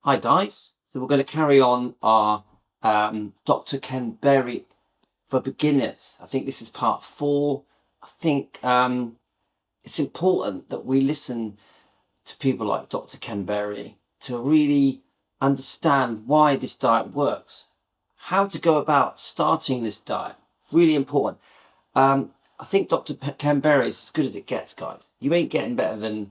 Hi guys, so we're going to carry on our Dr. Ken Berry for beginners. I think this is part 4. I think it's important that we listen to people like Dr. Ken Berry to really understand why this diet works, how to go about starting this diet. Really important. I think Dr. Ken Berry is as good as it gets, guys. You ain't getting better than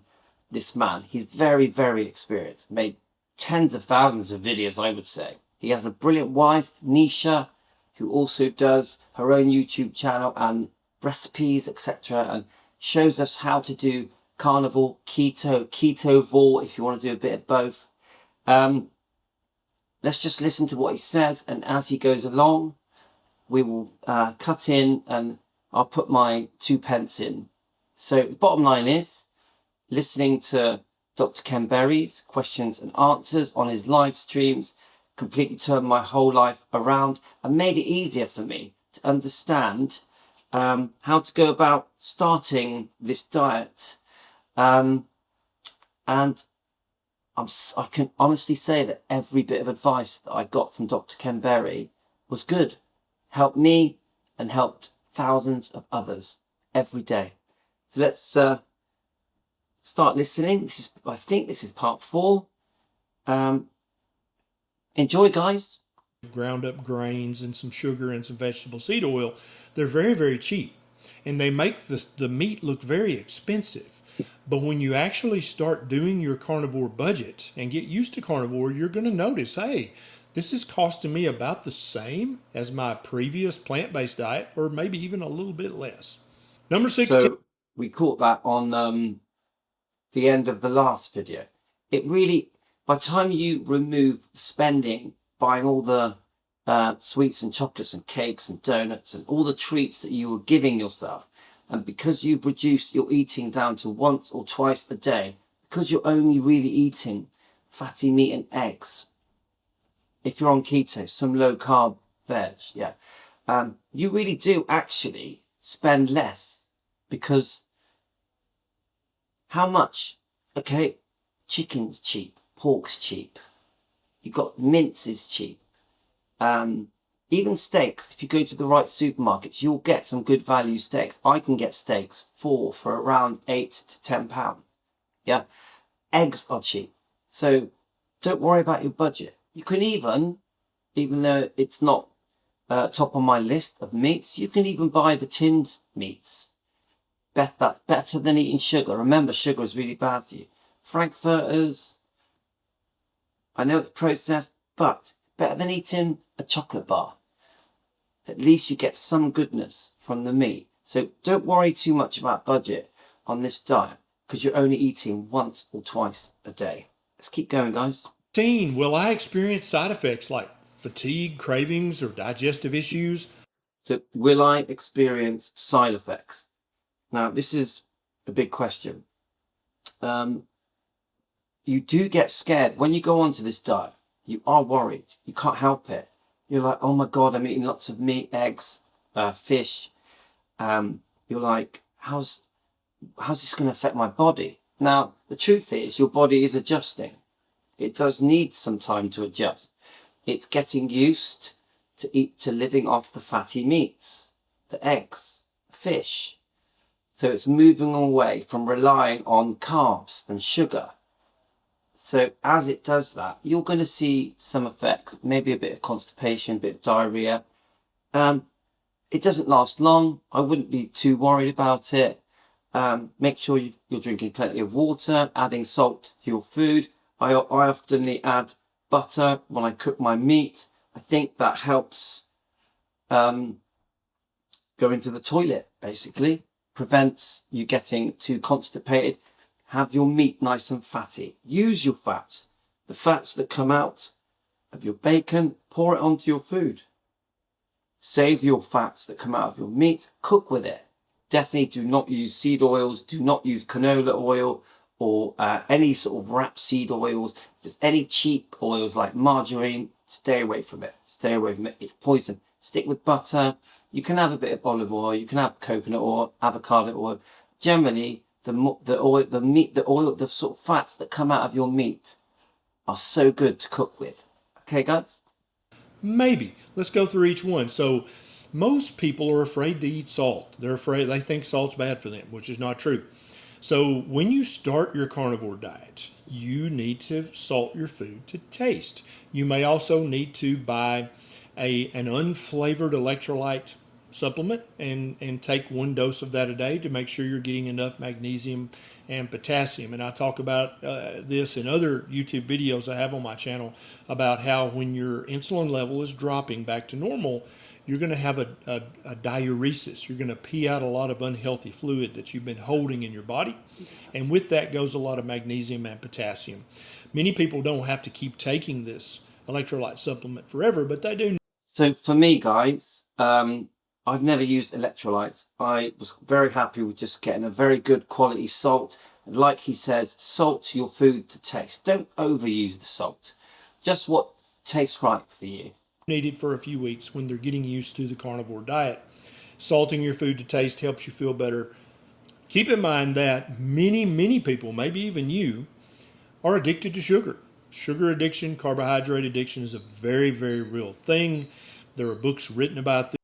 this man. He's very, very experienced. Made tens of thousands of videos, I would say. He has a brilliant wife, Nisha, who also does her own YouTube channel and recipes, etc. and shows us how to do carnivore, keto, ketovore, if you want to do a bit of both. Let's just listen to what he says, and as he goes along, we will cut in and I'll put my 2 pence in. So the bottom line is, listening to Dr. Ken Berry's questions and answers on his live streams completely turned my whole life around and made it easier for me to understand how to go about starting this diet. And I can honestly say that every bit of advice that I got from Dr. Ken Berry was good. Helped me and helped thousands of others every day. So let's start listening. I think this is part 4. Enjoy, guys. Ground up grains and some sugar and some vegetable seed oil. They're very, very cheap, and they make the meat look very expensive. But when you actually start doing your carnivore budget and get used to carnivore, you're going to notice, hey, this is costing me about the same as my previous plant-based diet, or maybe even a little bit less. Number 16. So we caught that on the end of the last video. It really, by the time you remove spending, buying all the sweets and chocolates and cakes and donuts and all the treats that you were giving yourself, and because you've reduced your eating down to once or twice a day, because you're only really eating fatty meat and eggs, if you're on keto, some low carb veg, you really do actually spend less, because how much? Okay, chicken's cheap, pork's cheap, you got mince is cheap. Even steaks, if you go to the right supermarkets, you'll get some good value steaks. I can get steaks for around £8 to £10. Yeah, eggs are cheap, so don't worry about your budget. You can even though it's not top on my list of meats, you can even buy the tinned meats. That's better than eating sugar. Remember, sugar is really bad for you. Frankfurters, I know it's processed, but it's better than eating a chocolate bar. At least you get some goodness from the meat. So don't worry too much about budget on this diet, because you're only eating once or twice a day. Let's keep going, guys. Will I experience side effects like fatigue, cravings, or digestive issues? So will I experience side effects? Now, this is a big question. You do get scared when you go onto this diet. You are worried. You can't help it. You're like, oh my God, I'm eating lots of meat, eggs, fish. You're like, how's this going to affect my body? Now, the truth is, your body is adjusting. It does need some time to adjust. It's getting used to living off the fatty meats, the eggs, the fish. So it's moving away from relying on carbs and sugar. So as it does that, you're going to see some effects, maybe a bit of constipation, a bit of diarrhea. It doesn't last long. I wouldn't be too worried about it. Make sure you're drinking plenty of water, adding salt to your food. I often add butter when I cook my meat. I think that helps go into the toilet, basically. Prevents you getting too constipated. Have your meat nice and fatty. Use your fats. The fats that come out of your bacon, pour it onto your food. Save your fats that come out of your meat, cook with it. Definitely do not use seed oils, do not use canola oil or any sort of rapeseed oils, just any cheap oils like margarine. Stay away from it. Stay away from it. It's poison. Stick with butter. You can have a bit of olive oil, you can have coconut oil, avocado oil. Generally, the sort of fats that come out of your meat are so good to cook with. Okay, guys? Maybe. Let's go through each one. So, most people are afraid to eat salt. They're afraid, they think salt's bad for them, which is not true. So, when you start your carnivore diet, you need to salt your food to taste. You may also need to buy an unflavored electrolyte supplement and take one dose of that a day to make sure you're getting enough magnesium and potassium. And I talk about this in other YouTube videos I have on my channel about how when your insulin level is dropping back to normal, you're going to have a diuresis. You're going to pee out a lot of unhealthy fluid that you've been holding in your body. And with that goes a lot of magnesium and potassium. Many people don't have to keep taking this electrolyte supplement forever, but they do. So for me, guys, I've never used electrolytes. I was very happy with just getting a very good quality salt. And like he says, salt your food to taste. Don't overuse the salt. Just what tastes right for you. Need it for a few weeks when they're getting used to the carnivore diet. Salting your food to taste helps you feel better. Keep in mind that many people, maybe even you, are addicted to sugar. Sugar addiction, carbohydrate addiction is a very real thing. There are books written about this.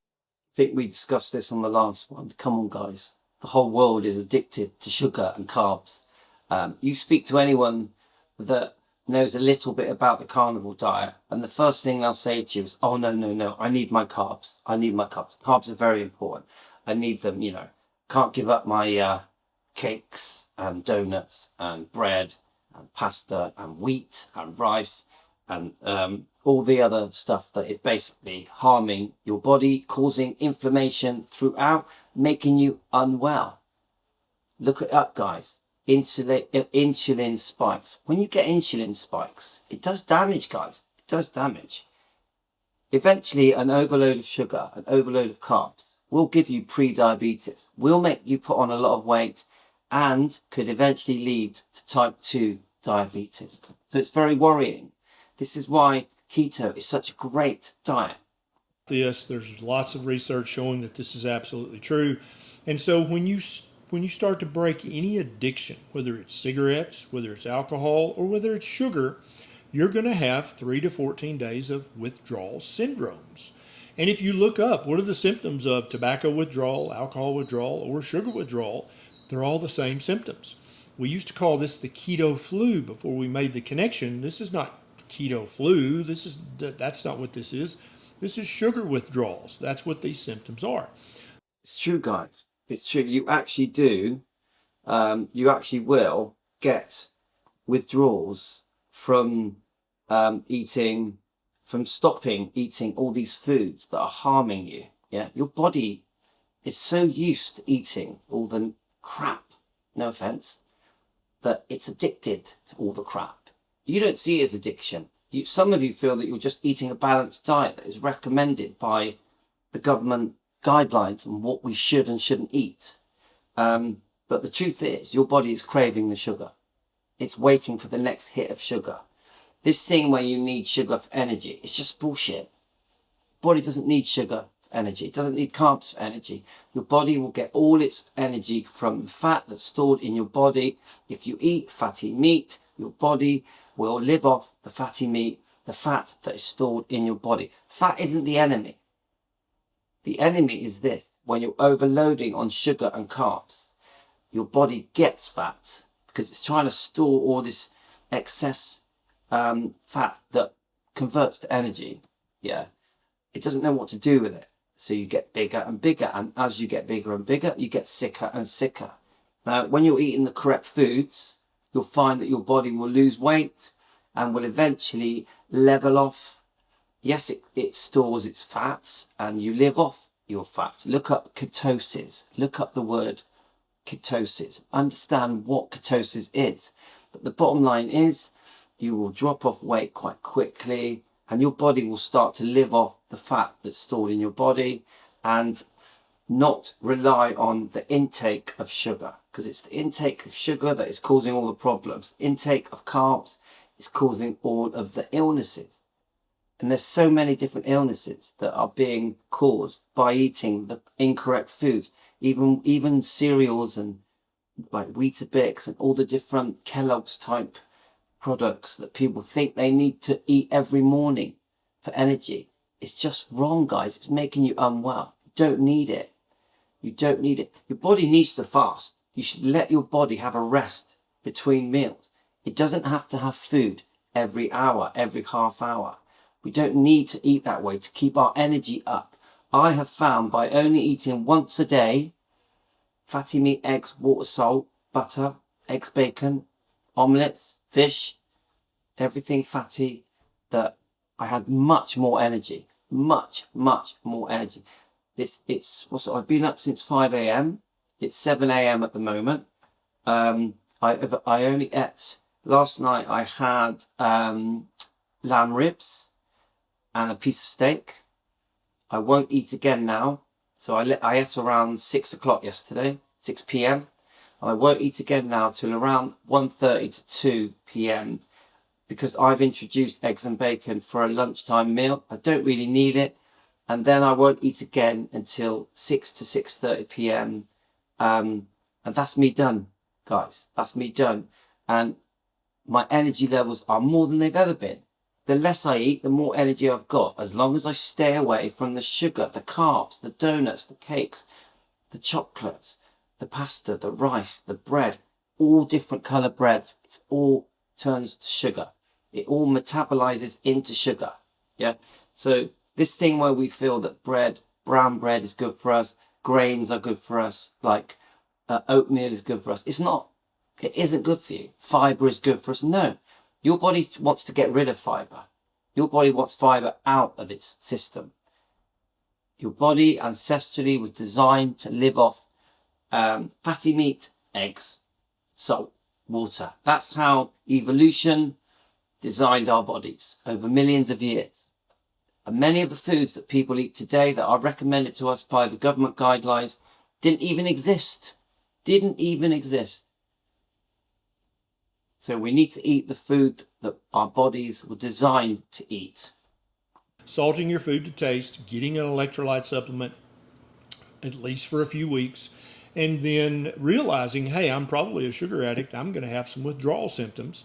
I think we discussed this on the last one. Come on, guys. The whole world is addicted to sugar and carbs. You speak to anyone that knows a little bit about the carnivore diet, and the first thing they'll say to you is, oh, no, I need my carbs. I need my carbs. Carbs are very important. I need them, Can't give up my cakes and donuts and bread and pasta and wheat and rice and all the other stuff that is basically harming your body, causing inflammation throughout, making you unwell. Look it up, guys. Insulin spikes. When you get insulin spikes, it does damage, guys. It does damage. Eventually, an overload of sugar, an overload of carbs will give you pre-diabetes, will make you put on a lot of weight, and could eventually lead to type 2 diabetes. So it's very worrying. This is why keto is such a great diet. There's lots of research showing that this is absolutely true. And so when you start to break any addiction, whether it's cigarettes, whether it's alcohol, or whether it's sugar, you're going to have 3 to 14 days of withdrawal syndromes. And if you look up what are the symptoms of tobacco withdrawal, alcohol withdrawal, or sugar withdrawal, they're all the same symptoms. We used to call this the keto flu before we made the connection. This is not keto flu. That's not what this is. This is sugar withdrawals. That's what these symptoms are. It's true, guys. It's true. You actually do. You actually will get withdrawals from stopping eating all these foods that are harming you. Yeah, your body is so used to eating all the crap, no offense, that it's addicted to all the crap. You don't see it as addiction. Some of you feel that you're just eating a balanced diet that is recommended by the government guidelines on what we should and shouldn't eat. But the truth is, your body is craving the sugar. It's waiting for the next hit of sugar. This thing where you need sugar for energy, it's just bullshit. Body doesn't need sugar for energy. It doesn't need carbs for energy. Your body will get all its energy from the fat that's stored in your body. If you eat fatty meat, your body will live off the fatty meat, the fat that is stored in your body. Fat isn't the enemy. The enemy is this. When you're overloading on sugar and carbs, your body gets fat because it's trying to store all this excess fat that converts to energy. Yeah. It doesn't know what to do with it. So you get bigger and bigger. And as you get bigger and bigger, you get sicker and sicker. Now, when you're eating the correct foods, you'll find that your body will lose weight and will eventually level off. Yes, it stores its fats and you live off your fats. Look up ketosis. Look up the word ketosis. Understand what ketosis is. But the bottom line is you will drop off weight quite quickly and your body will start to live off the fat that's stored in your body and not rely on the intake of sugar, because it's the intake of sugar that is causing all the problems. Intake of carbs is causing all of the illnesses. And there's so many different illnesses that are being caused by eating the incorrect foods. Even cereals and like Weetabix and all the different Kellogg's type products that people think they need to eat every morning for energy. It's just wrong, guys. It's making you unwell. You don't need it. You don't need it. Your body needs to fast. You should let your body have a rest between meals. It doesn't have to have food every hour, every half hour. We don't need to eat that way to keep our energy up. I have found by only eating once a day, fatty meat, eggs, water, salt, butter, eggs, bacon, omelettes, fish, everything fatty, that I had much more energy. Much more energy. I've been up since 5 a.m. It's 7 a.m. at the moment. I only ate, last night I had lamb ribs and a piece of steak. I won't eat again now. So I ate around 6 o'clock yesterday, 6 p.m. And I won't eat again now till around 1:30 to 2 p.m. because I've introduced eggs and bacon for a lunchtime meal. I don't really need it. And then I won't eat again until 6 to 6:30 p.m. And that's me done, guys. That's me done. And my energy levels are more than they've ever been. The less I eat, the more energy I've got, as long as I stay away from the sugar, the carbs, the donuts, the cakes, the chocolates, the pasta, the rice, the bread, all different colour breads. It all turns to sugar. It all metabolizes into sugar. Yeah. So this thing where we feel that brown bread is good for us, grains are good for us, like oatmeal is good for us. It's not. It isn't good for you. Fibre is good for us. No. Your body wants to get rid of fibre. Your body wants fibre out of its system. Your body ancestrally was designed to live off fatty meat, eggs, salt, water. That's how evolution designed our bodies over millions of years. And many of the foods that people eat today that are recommended to us by the government guidelines didn't even exist. Didn't even exist. So we need to eat the food that our bodies were designed to eat. Salting your food to taste, getting an electrolyte supplement, at least for a few weeks, and then realizing, hey, I'm probably a sugar addict. I'm going to have some withdrawal symptoms.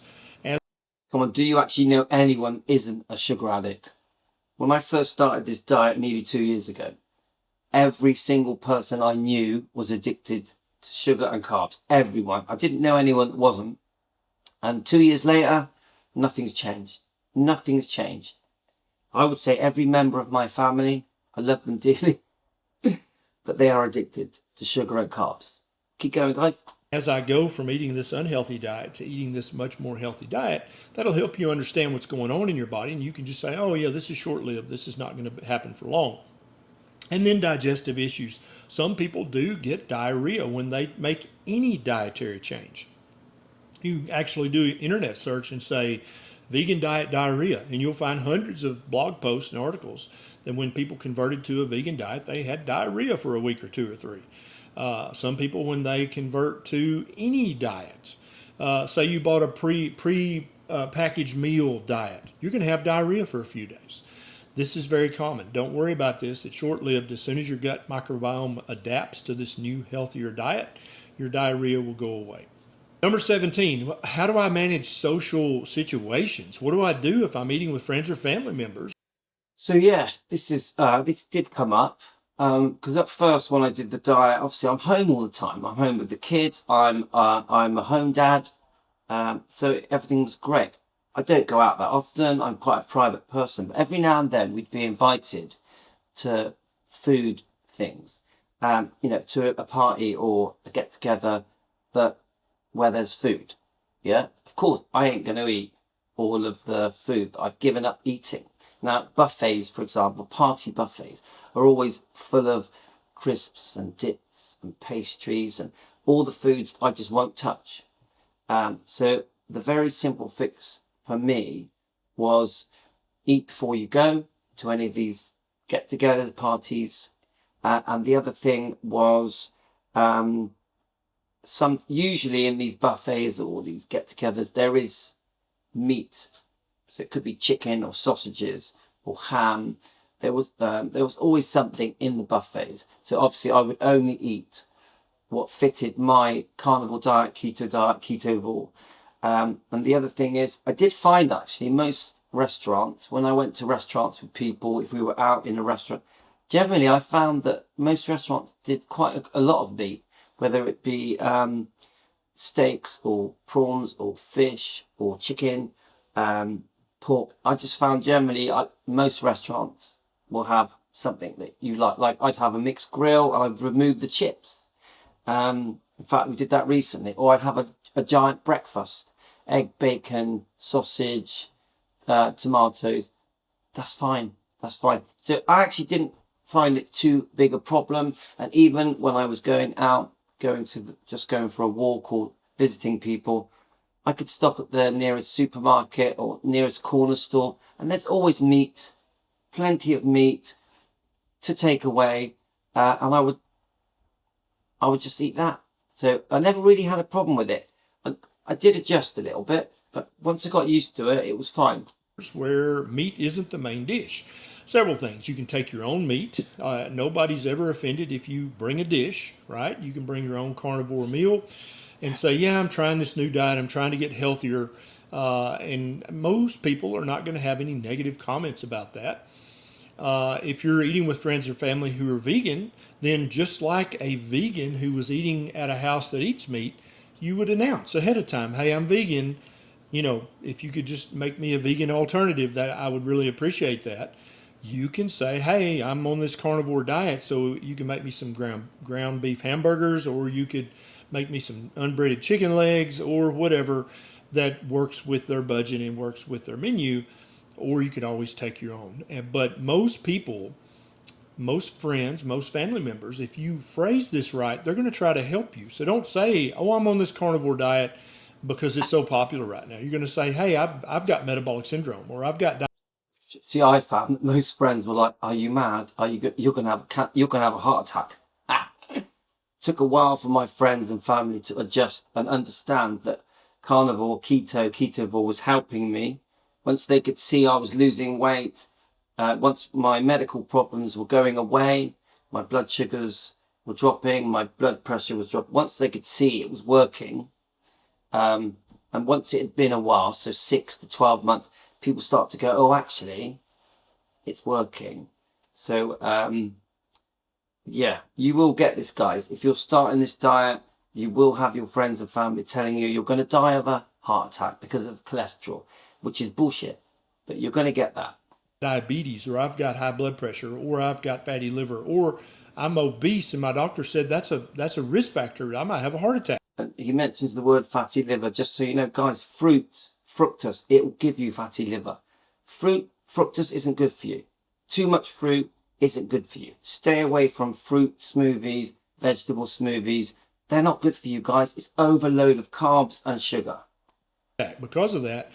Come on, do you actually know anyone isn't a sugar addict? When I first started this diet nearly 2 years ago, every single person I knew was addicted to sugar and carbs. Everyone. I didn't know anyone that wasn't. And 2 years later, nothing's changed. Nothing's changed. I would say every member of my family, I love them dearly, but they are addicted to sugar and carbs. Keep going, guys. As I go from eating this unhealthy diet to eating this much more healthy diet, that'll help you understand what's going on in your body. And you can just say, oh, yeah, this is short-lived. This is not going to happen for long. And then digestive issues. Some people do get diarrhea when they make any dietary change. You actually do an internet search and say vegan diet diarrhea, and you'll find hundreds of blog posts and articles that when people converted to a vegan diet, they had diarrhea for a week or 2 or 3. Some people, when they convert to any diet, say you bought a packaged meal diet, you're going to have diarrhea for a few days. This is very common. Don't worry about this. It's short-lived. As soon as your gut microbiome adapts to this new, healthier diet, your diarrhea will go away. Number 17, how do I manage social situations? What do I do if I'm eating with friends or family members? So yeah, this did come up because at first when I did the diet, obviously I'm home all the time. I'm home with the kids. I'm a home dad, so everything was great. I don't go out that often. I'm quite a private person, but every now and then we'd be invited to food things, to a party or a get together where there's food. Yeah, of course I ain't going to eat all of the food that I've given up eating. Now, buffets, for example, party buffets are always full of crisps and dips and pastries and all the foods I just won't touch. So the very simple fix for me was eat before you go to any of these get-togethers, parties. And the other thing was usually in these buffets or these get-togethers, there is meat. So it could be chicken or sausages or ham. There was always something in the buffets. So obviously I would only eat what fitted my carnivore diet, ketovore. And the other thing is, I did find actually most restaurants, when I went to restaurants with people, if we were out in a restaurant, generally I found that most restaurants did quite a lot of meat, whether it be steaks or prawns or fish or chicken, pork. I just found generally most restaurants will have something that you like. Like I'd have a mixed grill and I'd remove the chips. In fact, we did that recently. Or I'd have a giant breakfast, egg, bacon, sausage, tomatoes. That's fine. That's fine. So I actually didn't find it too big a problem. And even when I was going out, going for a walk or visiting people, I could stop at the nearest supermarket or nearest corner store, and there's always meat, plenty of meat to take away, and I would just eat that. So I never really had a problem with it. I did adjust a little bit, but once I got used to it, it was fine. Where meat isn't the main dish. Several things. You can take your own meat. Nobody's ever offended if you bring a dish, right? You can bring your own carnivore meal and say, yeah, I'm trying this new diet. I'm trying to get healthier. And most people are not going to have any negative comments about that. If you're eating with friends or family who are vegan, then just like a vegan who was eating at a house that eats meat, you would announce ahead of time, hey, I'm vegan. If you could just make me a vegan alternative, that I would really appreciate that. You can say, hey, I'm on this carnivore diet, so you can make me some ground beef hamburgers, or you could make me some unbreaded chicken legs, or whatever that works with their budget and works with their menu, or you could always take your own. But most people, most friends, most family members, if you phrase this right, they're going to try to help you. So don't say, oh, I'm on this carnivore diet because it's so popular right now. You're going to say, hey, I've got metabolic syndrome, or I've got See, I found that most friends were like, "Are you mad? You're gonna have you're gonna have a heart attack?" Took a while for my friends and family to adjust and understand that carnivore, ketovore was helping me. Once they could see I was losing weight, once my medical problems were going away, my blood sugars were dropping, my blood pressure was dropping. Once they could see it was working, and once it had been a while, so 6 to 12 months, people start to go, "Oh, actually, it's working." So, yeah, you will get this, guys. If you're starting this diet, you will have your friends and family telling you you're going to die of a heart attack because of cholesterol, which is bullshit. But you're going to get that. diabetes, or I've got high blood pressure, or I've got fatty liver, or I'm obese and my doctor said that's a risk factor. I might have a heart attack. And he mentions the word fatty liver, just so you know, guys, fructose, it will give you fatty liver. Fructose isn't good for you. Too much fruit isn't good for you. Stay away from fruit smoothies, vegetable smoothies. They're not good for you, guys. It's overload of carbs and sugar. Because of that,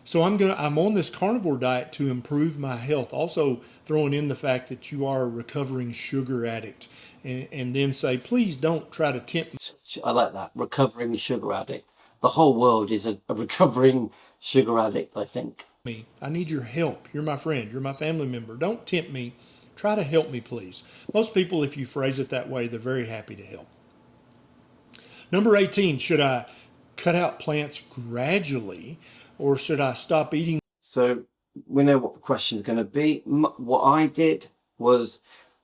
so I'm on this carnivore diet to improve my health. Also throwing in the fact that you are a recovering sugar addict, and then say, please don't try to tempt I like that. Recovering sugar addict. The whole world is a recovering sugar addict, I think. me. I need your help. You're my friend. You're my family member. Don't tempt me. Try to help me, please. Most people, if you phrase it that way, they're very happy to help. Number 18, should I cut out plants gradually, or should I stop eating? So we know what the question is going to be. What I did was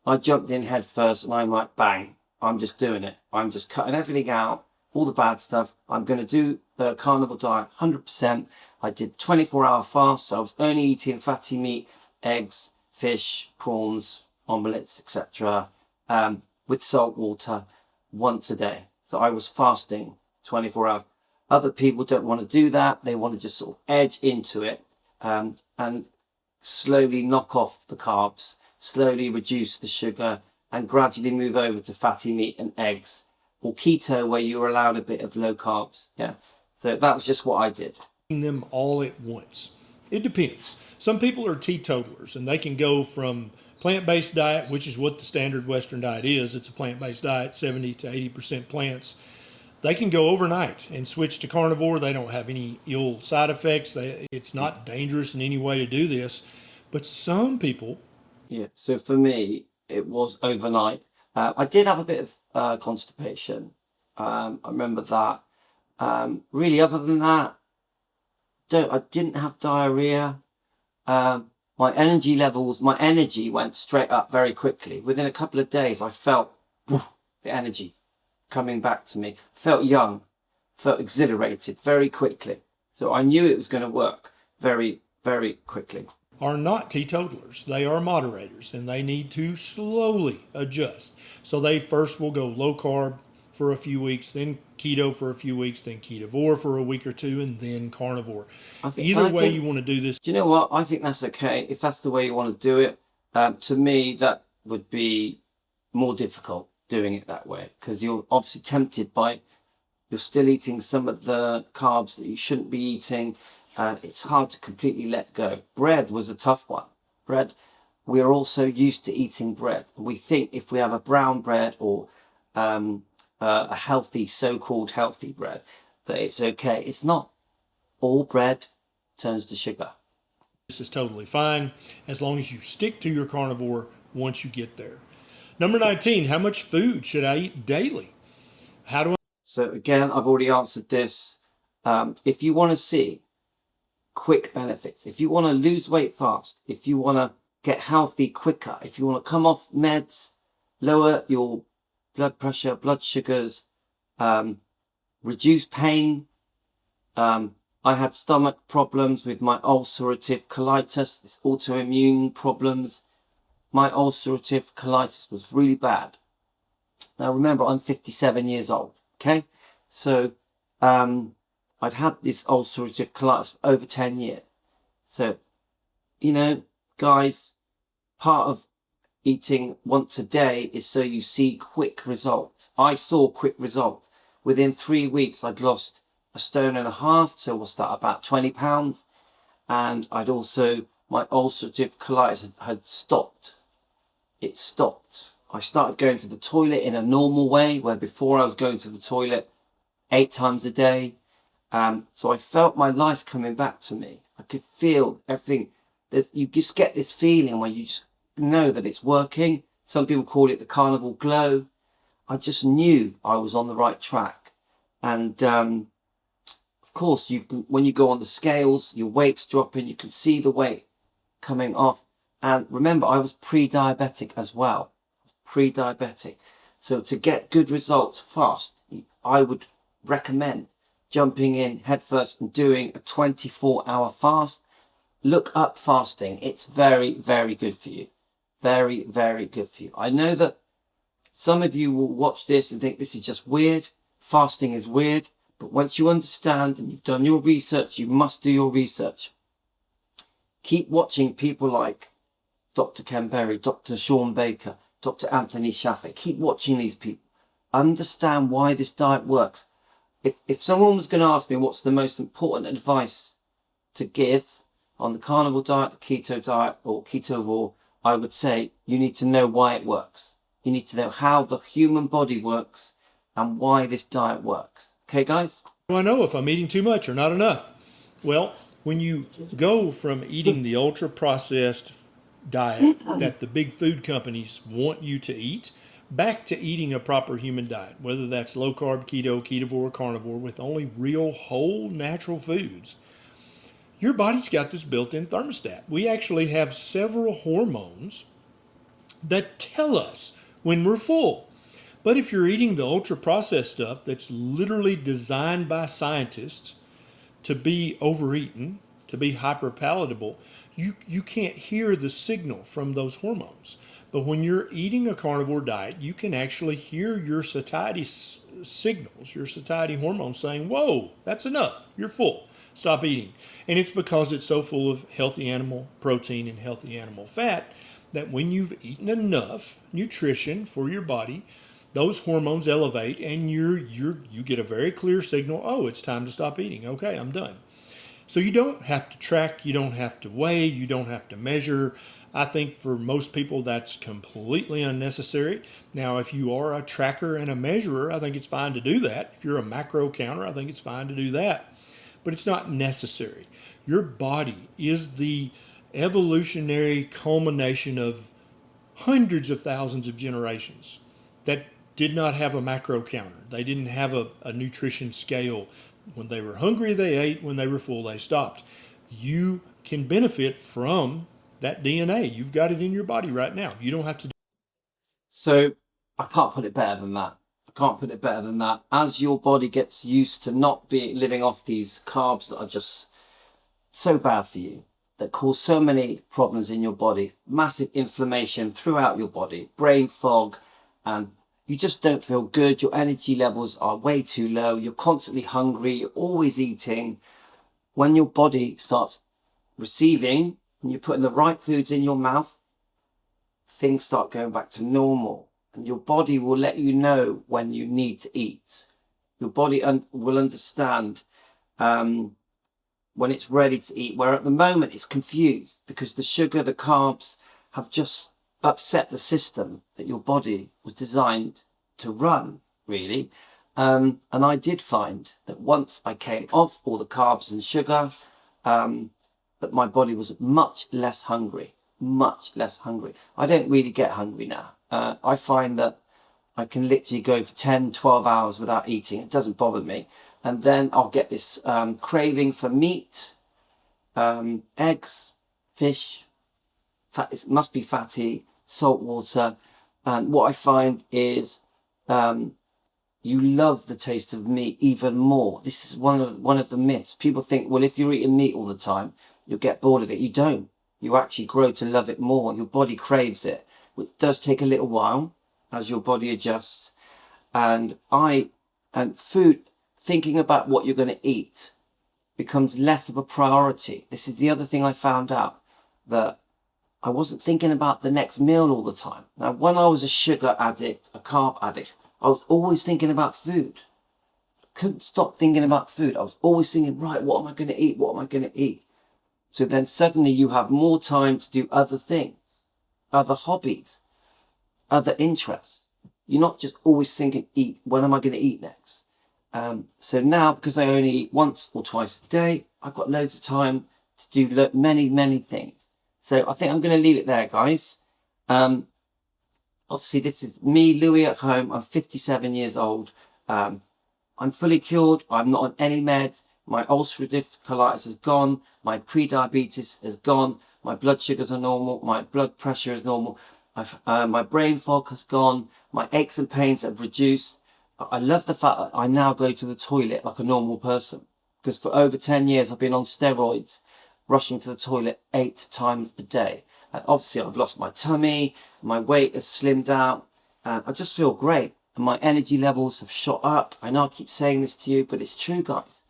I jumped in head first and I'm like, bang, I'm just doing it. I'm just cutting everything out, all the bad stuff. I'm going to do the carnivore diet 100%. I did 24-hour fast, so I was only eating fatty meat, eggs, fish, prawns, omelets, etc. With salt water once a day. So I was fasting 24 hours. Other people don't want to do that. They want to just sort of edge into it and slowly knock off the carbs, slowly reduce the sugar, and gradually move over to fatty meat and eggs, or keto, where you're allowed a bit of low carbs. Yeah. So that was just what I did. Them all at once? It depends. Some people are teetotalers and they can go from plant-based diet, which is what the standard Western diet is. It's a plant-based diet, 70 to 80% plants. They can go overnight and switch to carnivore. They don't have any ill side effects. It's not dangerous in any way to do this. But some people, Yeah. So for me, it was overnight. I did have a bit of constipation. I remember that. Really, other than that, I didn't have diarrhea. My energy went straight up very quickly. Within a couple of days, I felt the energy coming back to me. Felt young, felt exhilarated very quickly. So I knew it was going to work very, very quickly. Are not teetotalers. They are moderators and they need to slowly adjust. So they first will go low carb for a few weeks, then keto for a few weeks, then ketovore for a week or two, and then carnivore. Either I way think, you want to do this. do you know what? I think that's okay. If that's the way you want to do it, to me, that would be more difficult doing it that way because you're obviously tempted by, you're still eating some of the carbs that you shouldn't be eating. It's hard to completely let go. Bread was a tough one. Bread, we are also used to eating bread. We think if we have a brown bread or a healthy, so-called healthy bread, that it's okay. It's not. All bread turns to sugar. This is totally fine as long as you stick to your carnivore once you get there. Number 19, how much food should I eat daily? How do I? So again, I've already answered this. If you want to see quick benefits, if you want to lose weight fast, if you want to get healthy quicker, if you want to come off meds, lower your blood pressure, blood sugars, reduce pain. I had stomach problems with my ulcerative colitis, this autoimmune problems. My ulcerative colitis was really bad. Now remember, I'm 57 years old, okay? So I'd had this ulcerative colitis for over 10 years. So, you know, guys, part of eating once a day is so you see quick results. I saw quick results. Within 3 weeks, I'd lost 1.5 stone, so what's that, about 20 pounds. And I'd also, my ulcerative colitis had stopped. It stopped. I started going to the toilet in a normal way, where before I was going to the toilet 8 times a day. So I felt my life coming back to me. I could feel everything. You just get this feeling where you just know that it's working. Some people call it the carnival glow. I just knew I was on the right track. And of course, when you go on the scales, your weight's dropping. You can see the weight coming off. And remember, I was pre-diabetic as well. Pre-diabetic. So to get good results fast, I would recommend jumping in headfirst and doing a 24-hour fast. Look up fasting. It's very, very good for you. Very, very good for you. I know that some of you will watch this and think this is just weird. Fasting is weird. But once you understand and you've done your research, you must do your research. Keep watching people like Dr. Ken Berry, Dr. Sean Baker, Dr. Anthony Shaffer. Keep watching these people. Understand why this diet works. If someone was going to ask me what's the most important advice to give on the carnivore diet, the keto diet, or ketovore, I would say you need to know why it works. You need to know how the human body works and why this diet works. Okay, guys? How do I know if I'm eating too much or not enough? Well, when you go from eating the ultra processed diet that the big food companies want you to eat back to eating a proper human diet, whether that's low carb, keto, ketovore, carnivore, with only real whole natural foods, your body's got this built-in thermostat. We actually have several hormones that tell us when we're full. But if you're eating the ultra processed stuff that's literally designed by scientists to be overeaten, to be hyperpalatable, you can't hear the signal from those hormones. But when you're eating a carnivore diet, you can actually hear your satiety signals, your satiety hormones saying, whoa, that's enough, you're full, stop eating. And it's because it's so full of healthy animal protein and healthy animal fat that when you've eaten enough nutrition for your body, those hormones elevate and you get a very clear signal, oh, it's time to stop eating. Okay, I'm done. So you don't have to track, you don't have to weigh, you don't have to measure. I think for most people that's completely unnecessary. Now, if you are a tracker and a measurer, I think it's fine to do that. If you're a macro counter, I think it's fine to do that. But it's not necessary. Your body is the evolutionary culmination of hundreds of thousands of generations that did not have a macro counter. They didn't have a nutrition scale When they were hungry, they ate. When they were full, they stopped. You can benefit from that DNA. You've got it in your body right now. You don't have to. So I can't put it better than that. I can't put it better than that. As your body gets used to not be living off these carbs that are just so bad for you, that cause so many problems in your body, massive inflammation throughout your body, brain fog, and you just don't feel good. Your energy levels are way too low. You're constantly hungry. You're always eating. When your body starts receiving and you're putting the right foods in your mouth, things start going back to normal. And your body will let you know when you need to eat. Your body will understand when it's ready to eat, where at the moment it's confused because the sugar, the carbs have just upset the system that your body was designed to run, really. And I did find that once I came off all the carbs and sugar, that my body was much less hungry, much less hungry. I don't really get hungry now. I find that I can literally go for 10, 12 hours without eating. It doesn't bother me. And then I'll get this craving for meat, eggs, fish, it must be fatty, salt water. And what I find is you love the taste of meat even more. This is one of the myths. People think, well, if you're eating meat all the time, you'll get bored of it. You don't. You actually grow to love it more. Your body craves it, which does take a little while as your body adjusts. And food, thinking about what you're going to eat becomes less of a priority. This is the other thing I found out, that I wasn't thinking about the next meal all the time. Now, when I was a sugar addict, a carb addict, I was always thinking about food. Couldn't stop thinking about food. I was always thinking, right, what am I going to eat? What am I going to eat? So then suddenly you have more time to do other things, other hobbies, other interests. You're not just always thinking, eat, when am I going to eat next? So now, because I only eat once or twice a day, I've got loads of time to do many, many things. So I think I'm going to leave it there, guys. Obviously, this is me, Louis, at home. I'm 57 years old. I'm fully cured. I'm not on any meds. My ulcerative colitis is gone. My pre-diabetes is gone. My blood sugars are normal. My blood pressure is normal. My brain fog has gone. My aches and pains have reduced. I love the fact that I now go to the toilet like a normal person, because for over 10 years I've been on steroids, rushing to the toilet 8 times a day. And obviously I've lost my tummy, my weight has slimmed out, and I just feel great. And my energy levels have shot up. I know I keep saying this to you, but it's true, guys.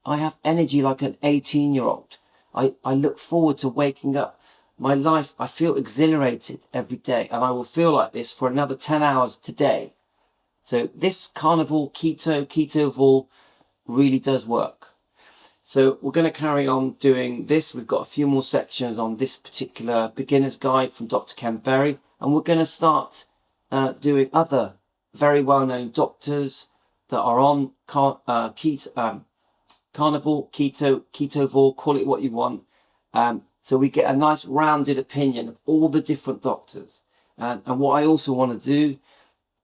I have energy like an 18-year-old. I look forward to waking up. My life, I feel exhilarated every day, and I will feel like this for another 10 hours today. So this Carnivore Ketovore really does work. So we're going to carry on doing this. We've got a few more sections on this particular beginner's guide from Dr. Ken Berry, and we're going to start doing other very well-known doctors that are on Carnivore, Ketovore, call it what you want. So we get a nice rounded opinion of all the different doctors. And what I also want to do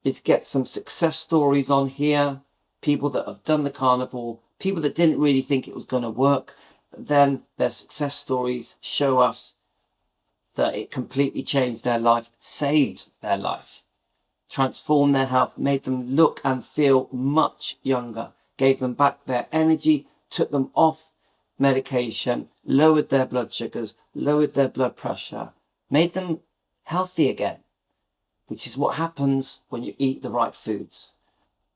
is get some success stories on here, people that have done the carnivore, people that didn't really think it was going to work, but then their success stories show us that it completely changed their life, saved their life, transformed their health, made them look and feel much younger, gave them back their energy, took them off medication, lowered their blood sugars, lowered their blood pressure, made them healthy again, which is what happens when you eat the right foods.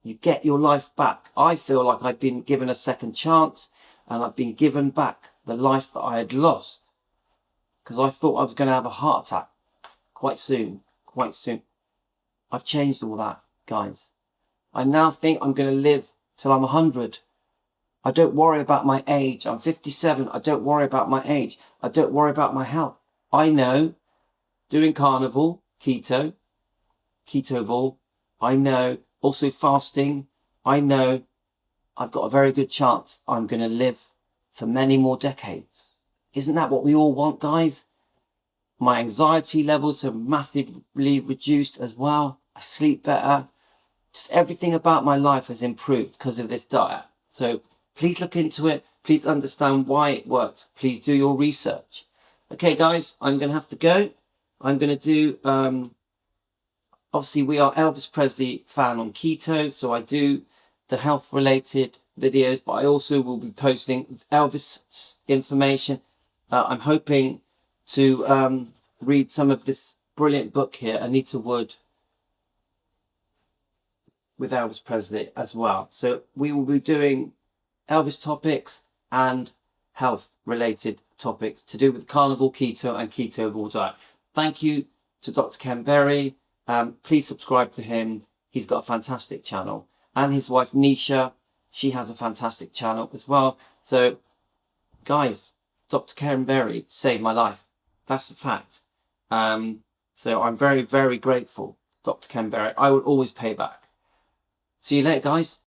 You get your life back. I feel like I've been given a second chance, and I've been given back the life that I had lost, because I thought I was going to have a heart attack quite soon. I've changed all that, guys. I now think I'm going to live till I'm 100. I don't worry about my age. I'm 57. I don't worry about my age. I don't worry about my health. I know doing carnivore, ketovore, I know also fasting, I know I've got a very good chance I'm going to live for many more decades. Isn't that what we all want, guys? My anxiety levels have massively reduced as well. I sleep better. Just everything about my life has improved because of this diet. So Please look into it. Please understand why it works. Please do your research. Okay, guys, I'm going to have to go. I'm going to do, obviously we are Elvis Presley fan on Keto, so I do the health related videos, but I also will be posting Elvis information. I'm hoping to read some of this brilliant book here, Anita Wood with Elvis Presley as well. So we will be doing Elvis topics and health related topics to do with carnivore, keto and ketovore diet. Thank you to Dr. Ken Berry. Please subscribe to him. He's got a fantastic channel. And his wife Nisha, she has a fantastic channel as well. So guys, Dr. Ken Berry saved my life. That's a fact. So I'm very, very grateful, Dr. Ken Berry. I will always pay back. See you later, guys.